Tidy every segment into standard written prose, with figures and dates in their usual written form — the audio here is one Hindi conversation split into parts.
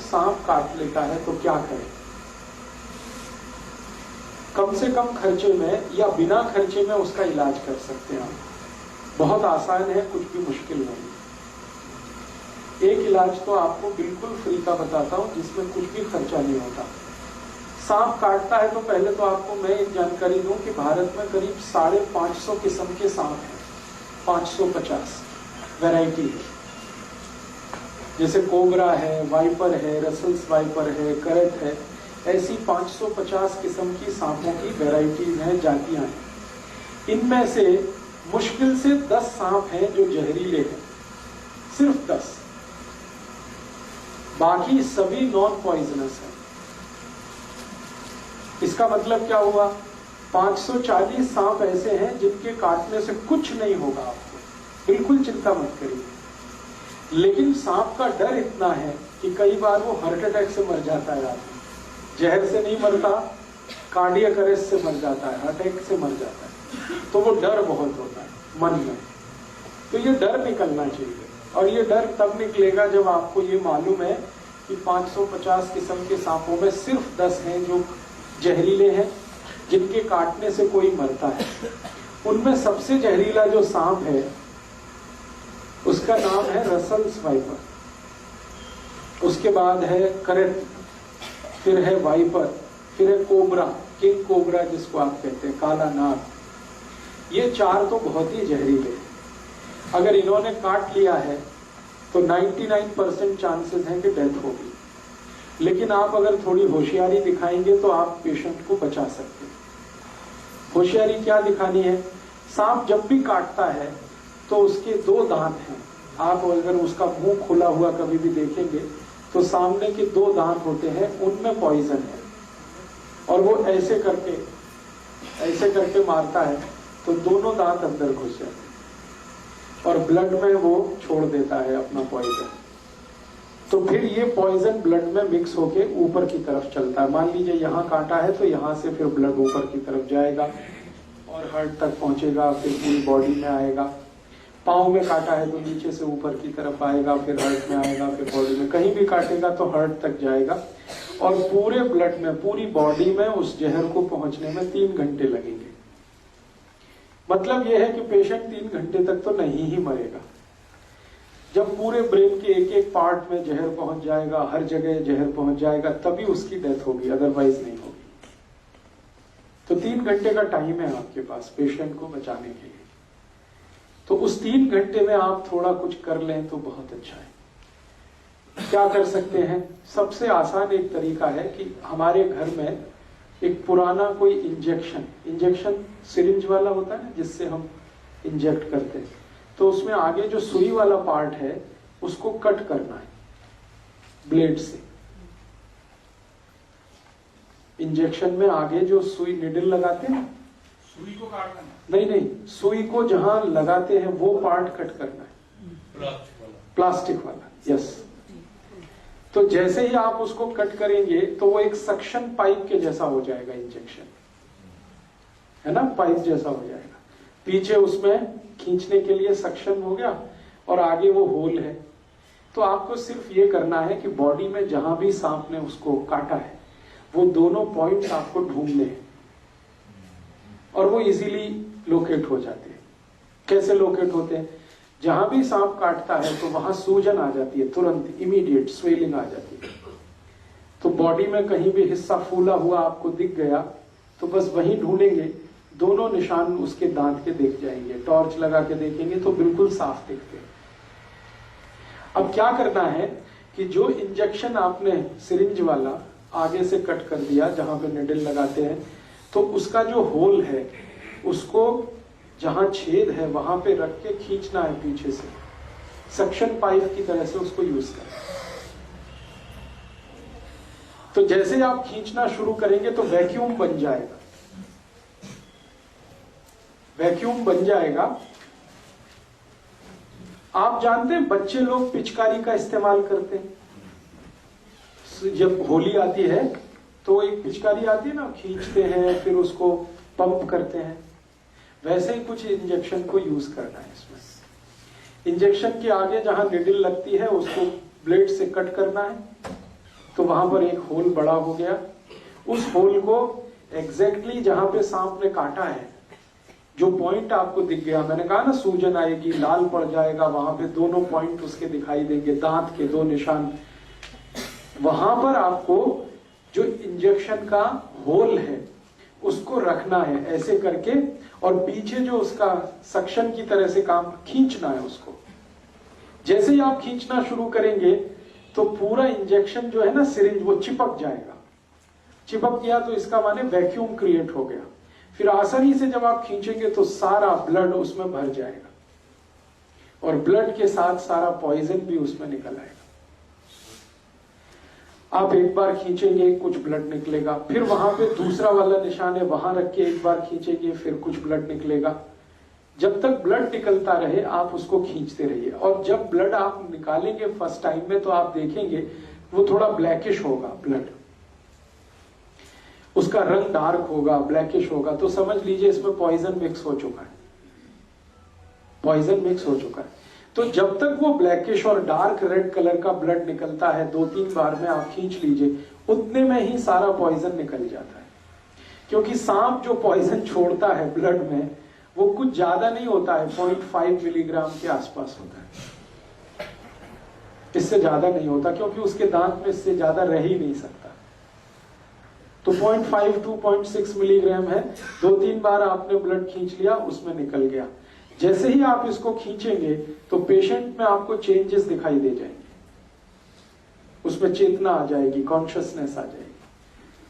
सांप काट लेता है तो क्या करें? कम से कम खर्चे में या बिना खर्चे में उसका इलाज कर सकते हैं हम। बहुत आसान है, कुछ भी मुश्किल नहीं। एक इलाज तो आपको बिल्कुल फ्री का बताता हूं जिसमें कुछ भी खर्चा नहीं होता। सांप काटता है तो पहले तो आपको मैं एक जानकारी दूं कि भारत में करीब 550 किस्म के सांप हैं। 550 वैरायटी है, जैसे कोबरा है, वाइपर है, रसल्स वाइपर है, करट है, ऐसी 550 किस्म की सांपों की वैरायटीज हैं, जातियां हैं। इनमें से मुश्किल से 10 सांप हैं जो जहरीले हैं, सिर्फ 10। बाकी सभी नॉन पॉइजनस हैं। इसका मतलब क्या हुआ? 540 सांप ऐसे हैं जिनके काटने से कुछ नहीं होगा आपको, बिल्कुल चिंता मत करिए। लेकिन सांप का डर इतना है कि कई बार वो हार्ट अटैक से मर जाता है आदमी। जहर से नहीं मरता, कार्डियक अरेस्ट से मर जाता है, हार्ट अटैक से मर जाता है। तो वो डर बहुत होता है मन में। तो ये डर निकलना चाहिए, और ये डर तब निकलेगा जब आपको ये मालूम है कि 550 किस्म के सांपों में सिर्फ 10 हैं जो जहरीले हैं, जिनके काटने से कोई मरता है। उनमें सबसे जहरीला जो सांप है उसका नाम है रसल्स वाइपर, उसके बाद है करट, फिर है वाइपर, फिर है कोबरा, किंग कोबरा जिसको आप कहते हैं, काला नाग। ये 4 तो बहुत ही जहरीले हैं। अगर इन्होंने काट लिया है तो 99% चांसेस हैं कि डेथ होगी। लेकिन आप अगर थोड़ी होशियारी दिखाएंगे तो आप पेशेंट को बचा सकते हैं। होशियारी क्या दिखानी है? सांप जब भी काटता है तो उसके 2 दांत हैं। आप अगर उसका मुंह खुला हुआ कभी भी देखेंगे तो सामने के 2 दांत होते हैं, उनमें पॉइजन है, और वो ऐसे करके मारता है तो दोनों दांत अंदर घुस जाते हैं और ब्लड में वो छोड़ देता है अपना पॉइजन। तो फिर ये पॉइजन ब्लड में मिक्स होके ऊपर की तरफ चलता है। मान लीजिए यहाँ काटा है तो यहाँ से फिर ब्लड ऊपर की तरफ जाएगा और हार्ट तक पहुंचेगा, फिर पूरी बॉडी में आएगा। पाँव में काटा है तो नीचे से ऊपर की तरफ आएगा, फिर हार्ट में आएगा, फिर बॉडी में। कहीं भी काटेगा तो हार्ट तक जाएगा, और पूरे ब्लड में, पूरी बॉडी में उस जहर को पहुंचने में 3 घंटे लगेंगे। मतलब यह है कि पेशेंट 3 घंटे तक तो नहीं ही मरेगा। जब पूरे ब्रेन के एक एक पार्ट में जहर पहुंच जाएगा, हर जगह जहर पहुंच जाएगा, तभी उसकी डेथ होगी, अदरवाइज नहीं होगी। तो 3 घंटे का टाइम है आपके पास पेशेंट को बचाने के लिए। तो उस 3 घंटे में आप थोड़ा कुछ कर लें तो बहुत अच्छा है। क्या कर सकते हैं? सबसे आसान एक तरीका है कि हमारे घर में एक पुराना कोई इंजेक्शन सिरिंज वाला होता है ना, जिससे हम इंजेक्ट करते हैं, तो उसमें आगे जो सुई वाला पार्ट है उसको कट करना है ब्लेड से। इंजेक्शन में आगे जो सुई निडल लगाते हैं, सुई को काटना नहीं, सुई को जहां लगाते हैं वो पार्ट कट करना है, प्लास्टिक वाला। यस। तो जैसे ही आप उसको कट करेंगे तो वो एक सक्शन पाइप के जैसा हो जाएगा, इंजेक्शन है ना, पाइप जैसा हो जाएगा। पीछे उसमें खींचने के लिए सक्शन हो गया और आगे वो होल है। तो आपको सिर्फ ये करना है कि बॉडी में जहां भी सांप ने उसको काटा है वो दोनों पॉइंट्स आपको ढूंढने हैं, और वो इजीली लोकेट हो जाते हैं। कैसे लोकेट होते हैं? जहां भी सांप काटता है तो वहां सूजन आ जाती है, तुरंत इमीडिएट स्वेलिंग आ जाती है। तो बॉडी में कहीं भी हिस्सा फूला हुआ आपको दिख गया तो बस वहीं ढूंढेंगे, दोनों निशान उसके दांत के दिख जाएंगे। टॉर्च लगा के देखेंगे तो बिल्कुल साफ दिखते हैं। अब क्या करना है कि जो इंजेक्शन आपने सिरिंज वाला आगे से कट कर दिया जहां पे निडल लगाते हैं, तो उसका जो होल है उसको जहां छेद है वहां पे रख के खींचना है पीछे से, सक्शन पाइप की तरह से उसको यूज करना। तो जैसे आप खींचना शुरू करेंगे तो वैक्यूम बन जाएगा। वैक्यूम बन जाएगा। आप जानते हैं बच्चे लोग पिचकारी का इस्तेमाल करते हैं। जब होली आती है तो एक पिचकारी आती है ना, खींचते हैं फिर उसको पंप करते हैं। वैसे ही कुछ इंजेक्शन को यूज करना है इसमें। इंजेक्शन के आगे जहां निडल लगती है उसको ब्लेड से कट करना है तो वहां पर एक होल बड़ा हो गया। उस होल को एग्जैक्टली जहां पे सांप ने काटा है, जो पॉइंट आपको दिख गया, मैंने कहा ना सूजन आएगी, लाल पड़ जाएगा, वहां पे दोनों पॉइंट उसके दिखाई देंगे, दांत के 2 निशान, वहां पर आपको जो इंजेक्शन का होल है उसको रखना है ऐसे करके, और पीछे जो उसका सक्शन की तरह से काम खींचना है उसको। जैसे ही आप खींचना शुरू करेंगे तो पूरा इंजेक्शन जो है ना सिरिंज वो चिपक जाएगा। चिपक गया तो इसका माने वैक्यूम क्रिएट हो गया। फिर आसानी से जब आप खींचेंगे तो सारा ब्लड उसमें भर जाएगा और ब्लड के साथ सारा पॉइजन भी उसमें निकल आएगा। आप एक बार खींचेंगे कुछ ब्लड निकलेगा, फिर वहां पे दूसरा वाला निशान है वहां रख के एक बार खींचेंगे फिर कुछ ब्लड निकलेगा। जब तक ब्लड निकलता रहे आप उसको खींचते रहिए, और जब ब्लड आप निकालेंगे फर्स्ट टाइम में तो आप देखेंगे वो थोड़ा ब्लैकिश होगा, ब्लड उसका रंग डार्क होगा, ब्लैकिश होगा, तो समझ लीजिए इसमें पॉइजन मिक्स हो चुका है, पॉइजन मिक्स हो चुका है। तो जब तक वो ब्लैकिश और डार्क रेड कलर का ब्लड निकलता है 2-3 बार में आप खींच लीजिए, उतने में ही सारा पॉइजन निकल जाता है। क्योंकि सांप जो पॉइजन छोड़ता है ब्लड में वो कुछ ज्यादा नहीं होता है, 0.5 मिलीग्राम के आसपास होता है, इससे ज्यादा नहीं होता, क्योंकि उसके दांत में इससे ज्यादा रह ही नहीं सकता। तो 0.5 to 0.6 मिलीग्राम है। 2-3 बार आपने ब्लड खींच लिया, उसमें निकल गया। जैसे ही आप इसको खींचेंगे तो पेशेंट में आपको चेंजेस दिखाई दे जाएंगे, उसमें चेतना आ जाएगी, कॉन्शियसनेस आ जाएगी।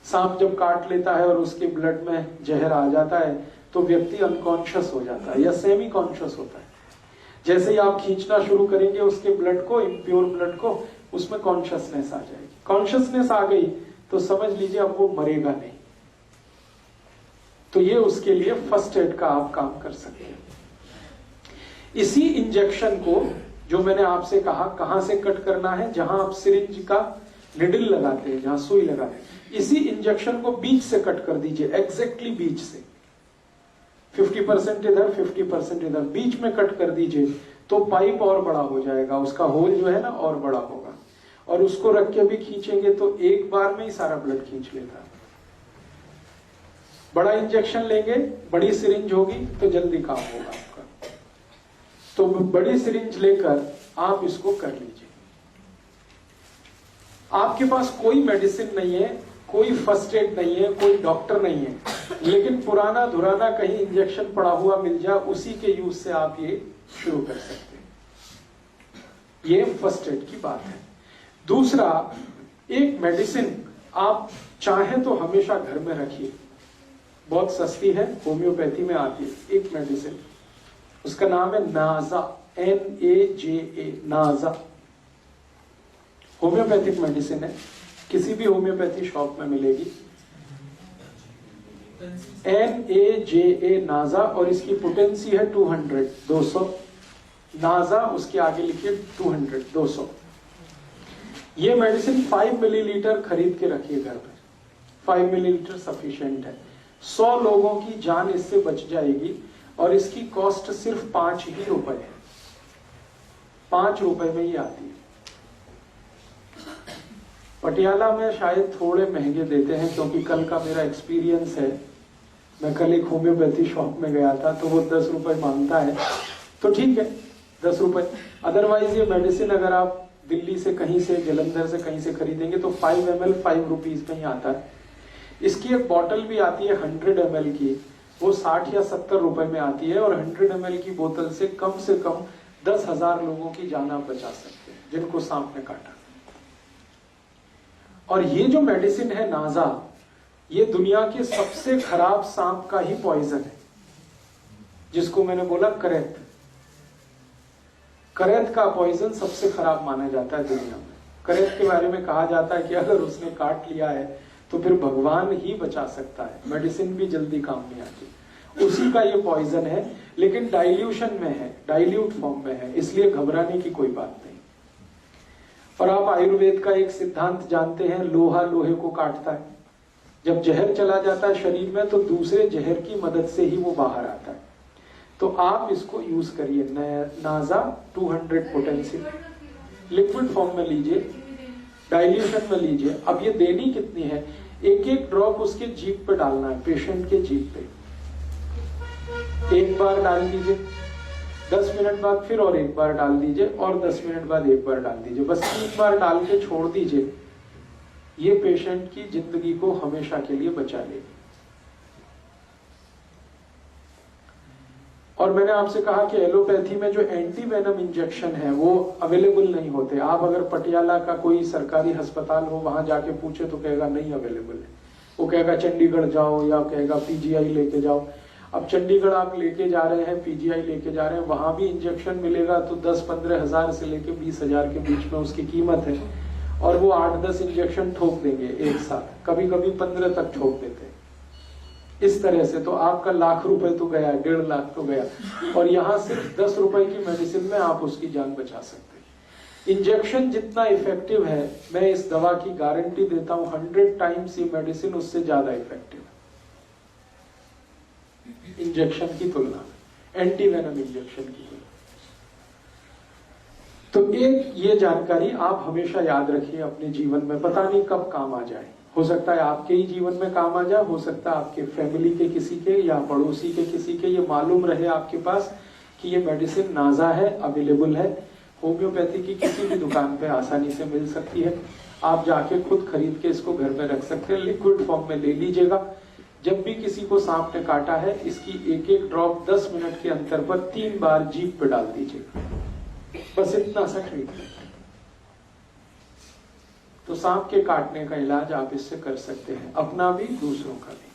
सांप जब काट लेता है और उसके ब्लड में जहर आ जाता है तो व्यक्ति अनकॉन्शियस हो जाता है या सेमी कॉन्शियस होता है। जैसे ही आप खींचना शुरू करेंगे उसके ब्लड को, इम्प्योर ब्लड को, उसमें कॉन्शियसनेस आ जाएगी। कॉन्शियसनेस आ गई तो समझ लीजिए अब वो मरेगा नहीं। तो ये उसके लिए फर्स्ट एड का आप काम कर सकते हैं। इसी इंजेक्शन को जो मैंने आपसे कहा कहां से कट करना है, जहां आप सिरिंज का निडल लगाते हैं, जहां सुई लगाते हैं, इसी इंजेक्शन को बीच से कट कर दीजिए, एग्जैक्टली बीच से 50% इधर 50% इधर, बीच में कट कर दीजिए तो पाइप और बड़ा हो जाएगा, उसका होल जो है ना और बड़ा होगा। और उसको रख के भी खींचेंगे तो एक बार में ही सारा ब्लड खींच लेता है। बड़ा इंजेक्शन लेंगे, बड़ी सिरिंज होगी तो जल्दी काम होगा आपका। तो बड़ी सिरिंज लेकर आप इसको कर लीजिए। आपके पास कोई मेडिसिन नहीं है, कोई फर्स्ट एड नहीं है, कोई डॉक्टर नहीं है, लेकिन पुराना धुराना कहीं इंजेक्शन पड़ा हुआ मिल जाए, उसी के यूज से आप ये शुरू कर सकते हैं। ये फर्स्ट एड की बात है। दूसरा, एक मेडिसिन आप चाहें तो हमेशा घर में रखिए, बहुत सस्ती है, होम्योपैथी में आती है एक मेडिसिन, उसका नाम है नाजा, NAJA, नाजा। होम्योपैथिक मेडिसिन है, किसी भी होम्योपैथी शॉप में मिलेगी। NAJA नाजा, और इसकी पोटेंसी है 200। नाजा उसके आगे लिखिए 200। ये मेडिसिन 5 मिलीलीटर खरीद के रखिए घर पर, 5 मिलीलीटर सफिशिएंट है। 100 लोगों की जान इससे बच जाएगी, और इसकी कॉस्ट सिर्फ 5 ही रुपए है, 5 रुपए में ही आती है। पटियाला में शायद थोड़े महंगे देते हैं, क्योंकि कल का मेरा एक्सपीरियंस है, मैं कल एक होम्योपैथी शॉप में गया था तो वो 10 रुपए मांगता है, तो ठीक है 10 रुपए। अदरवाइज ये मेडिसिन अगर आप दिल्ली से कहीं से, जलंधर से कहीं से खरीदेंगे तो 5 ml 5 रुपीज में ही आता है। इसकी एक बॉटल भी आती है 100 ml की, वो 60 या 70 रुपए में आती है, और 100 ml की बोतल से कम 10,000 लोगों की जान आप बचा सकते हैं जिनको सांप ने काटा। और ये जो मेडिसिन है नाजा, ये दुनिया के सबसे खराब सांप का ही पॉइजन है, जिसको मैंने बोला करैत। करैत का पॉइजन सबसे खराब माना जाता है दुनिया में। करैत के बारे में कहा जाता है कि अगर उसने काट लिया है तो फिर भगवान ही बचा सकता है, मेडिसिन भी जल्दी काम नहीं आती। उसी का ये पॉइजन है, लेकिन डाइल्यूशन में है, डाइल्यूट फॉर्म में है, इसलिए घबराने की कोई बात नहीं। और आप आयुर्वेद का एक सिद्धांत जानते हैं, लोहा लोहे को काटता है। जब जहर चला जाता है शरीर में तो दूसरे जहर की मदद से ही वो बाहर आता है। तो आप इसको यूज करिए, नाजा 200 पोटेंसी, लिक्विड फॉर्म में लीजिए, डाइल्यूशन में लीजिए। अब ये देनी कितनी है, एक एक ड्रॉप उसके जीभ पे डालना है, पेशेंट के जीभ पे। एक बार डाल दीजिए, 10 मिनट बाद फिर और एक बार डाल दीजिए, और 10 मिनट बाद एक बार डाल दीजिए, बस 3 बार डाल के छोड़ दीजिए। ये पेशेंट की जिंदगी को हमेशा के लिए बचा लेगी। और मैंने आपसे कहा कि एलोपैथी में जो एंटी वेनम इंजेक्शन है वो अवेलेबल नहीं होते। आप अगर पटियाला का कोई सरकारी अस्पताल हो, वहां जाके पूछे तो कहेगा नहीं अवेलेबल है, वो कहेगा चंडीगढ़ जाओ या कहेगा पीजीआई लेके जाओ। अब चंडीगढ़ आप लेके जा रहे हैं, पीजीआई लेके जा रहे हैं, वहां भी इंजेक्शन मिलेगा तो 10-15 हजार से लेके 20 हजार के बीच में उसकी कीमत है, और वो 8-10 इंजेक्शन ठोक देंगे एक साथ, कभी कभी 15 तक ठोक देते हैं। इस तरह से तो आपका लाख रुपए तो गया, 1.5 लाख तो गया, और यहाँ सिर्फ 10 रुपए की मेडिसिन में आप उसकी जान बचा सकते हैं। इंजेक्शन जितना इफेक्टिव है, मैं इस दवा की गारंटी देता हूं 100 टाइम्स ये मेडिसिन उससे ज्यादा इफेक्टिव है इंजेक्शन की तुलना में, एंटी वेनम इंजेक्शन की तुलना। तो एक ये जानकारी आप हमेशा याद रखिए अपने जीवन में, पता नहीं कब काम आ जाए। हो सकता है आपके ही जीवन में काम आ जाए, हो सकता है आपके फैमिली के किसी के या पड़ोसी के किसी के ये मालूम रहे आपके पास कि ये मेडिसिन नाजा है, अवेलेबल है, होम्योपैथी की किसी भी दुकान पे आसानी से मिल सकती है। आप जाके खुद खरीद के इसको घर में रख सकते हैं, लिक्विड फॉर्म में ले लीजिएगा। जब भी किसी को सांप ने काटा है, इसकी एक एक ड्रॉप 10 मिनट के अंतर पर 3 बार जीभ पे डाल दीजिएगा, बस इतना सा ट्रीटमेंट। तो सांप के काटने का इलाज आप इससे कर सकते हैं, अपना भी दूसरों का भी।